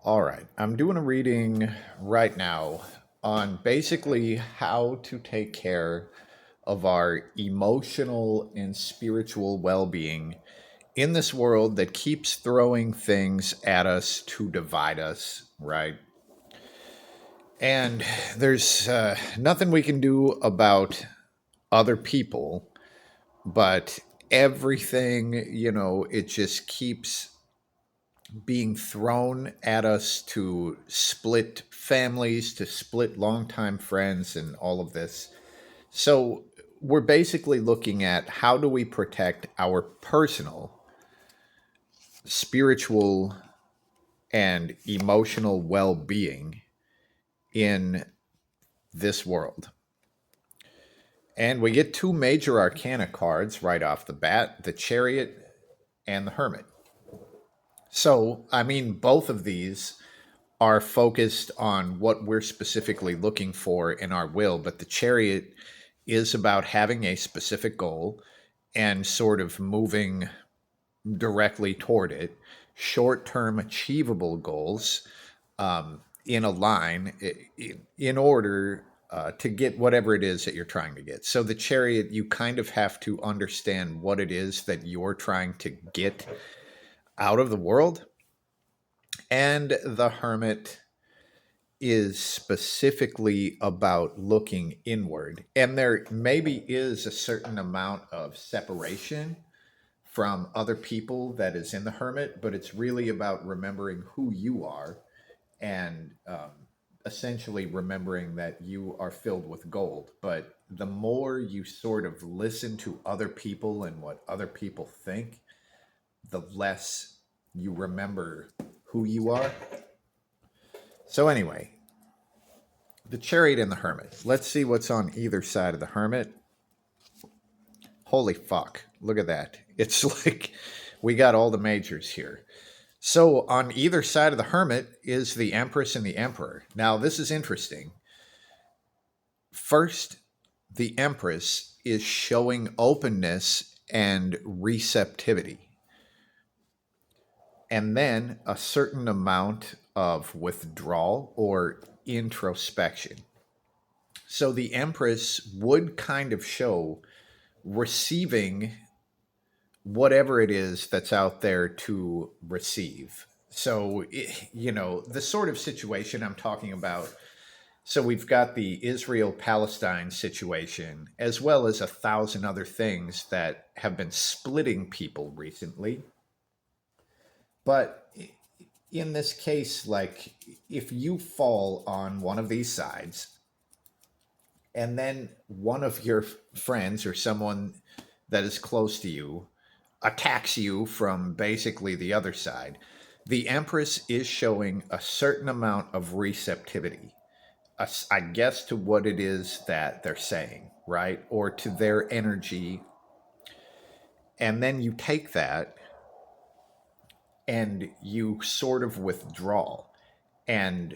All right, I'm doing a reading right now on basically how to take care of our emotional and spiritual well being in this world that keeps throwing things at us to divide us, right? And there's nothing we can do about other people, but everything, it just keeps being thrown at us to split families, to split longtime friends, and all of this. So, we're basically looking at how do we protect our personal, spiritual, and emotional well being in this world. And we get two major arcana cards right off the bat, the Chariot and the Hermit. So, I mean, both of these are focused on what we're specifically looking for in our will, but the Chariot is about having a specific goal and sort of moving directly toward it. Short term achievable goals in a line in order to get whatever it is that you're trying to get. So, the Chariot, you kind of have to understand what it is that you're trying to get out of the world. And the Hermit is specifically about looking inward. And there maybe is a certain amount of separation from other people that is in the Hermit, but it's really about remembering who you are and essentially remembering that you are filled with gold. But the more you sort of listen to other people and what other people think, the less you remember who you are. So, anyway, the Chariot and the Hermit. Let's see what's on either side of the Hermit. Holy fuck. Look at that. It's like we got all the majors here. So, on either side of the Hermit is the Empress and the Emperor. Now, this is interesting. First, the Empress is showing openness and receptivity, and then a certain amount of withdrawal or introspection. So, the Empress would kind of show receiving whatever it is that's out there to receive. So, the sort of situation I'm talking about. So, we've got the Israel Palestine situation, as well as a thousand other things that have been splitting people recently. But in this case, like, if you fall on one of these sides, and then one of your friends or someone that is close to you attacks you from basically the other side, the Empress is showing a certain amount of receptivity, I guess, to what it is that they're saying, right? Or to their energy. And then you take that and you sort of withdraw and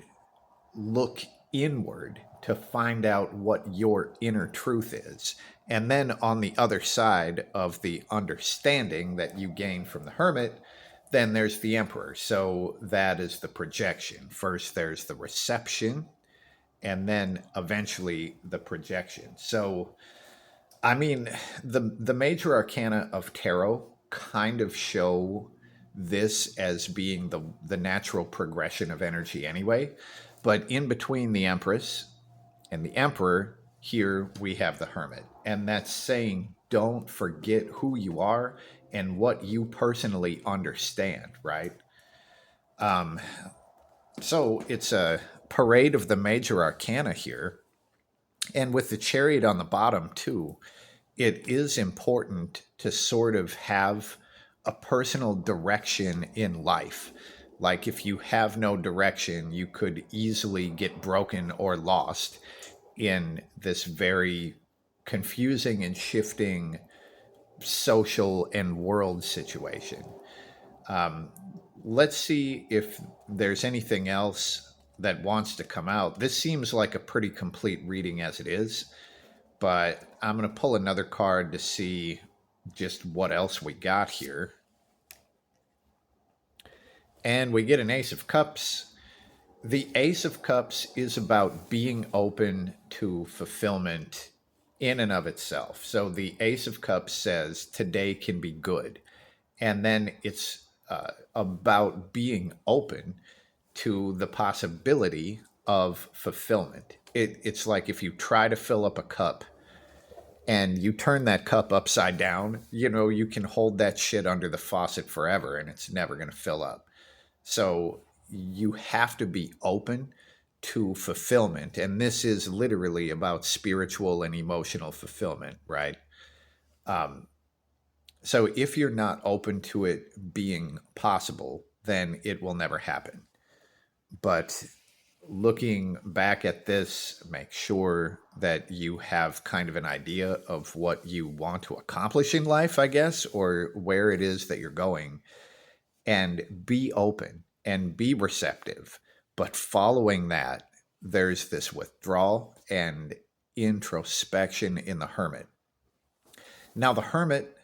look inward to find out what your inner truth is. And then on the other side of the understanding that you gain from the Hermit, then there's the Emperor. So that is the projection. First, there's the reception, and then eventually the projection. So, I mean, the major arcana of tarot kind of show this as being the natural progression of energy anyway. But in between the Empress and the Emperor, here we have the Hermit. And that's saying don't forget who you are and what you personally understand, right? Um, so it's a parade of the major arcana here. And with the Chariot on the bottom, too, it is important to sort of have a personal direction in life. Like, if you have no direction, you could easily get broken or lost in this very confusing and shifting social and world situation. Um, let's see if there's anything else that wants to come out. This seems like a pretty complete reading as it is, but I'm going to pull another card to see just what else we got here. And we get an Ace of Cups. The Ace of Cups is about being open to fulfillment in and of itself. So the Ace of Cups says today can be good. And then it's about being open to the possibility of fulfillment. It's like if you try to fill up a cup and you turn that cup upside down, you can hold that shit under the faucet forever and it's never going to fill up. So you have to be open to fulfillment. And this is literally about spiritual and emotional fulfillment, right? Um, so if you're not open to it being possible, then it will never happen. But looking back at this, make sure that you have kind of an idea of what you want to accomplish in life, I guess, or where it is that you're going, and be open and be receptive. But following that, there's this withdrawal and introspection in the hermit. Now, the hermit,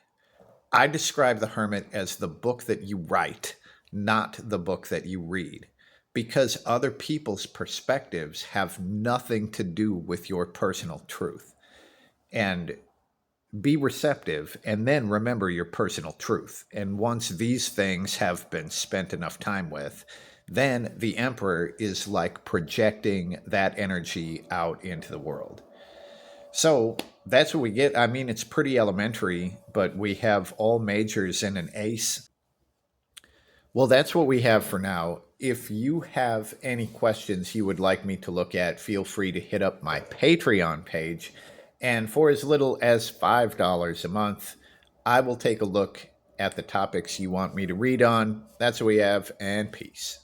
I describe the hermit as the book that you write, not the book that you read, because other people's perspectives have nothing to do with your personal truth. And be receptive and then remember your personal truth. And once these things have been spent enough time with, then the emperor is like projecting that energy out into the world. So that's what we get. I mean, it's pretty elementary, but we have all majors and an ace. Well, that's what we have for now. If you have any questions you would like me to look at, feel free to hit up my Patreon page. And for as little as $5 a month, I will take a look at the topics you want me to read on. That's what we have, and peace.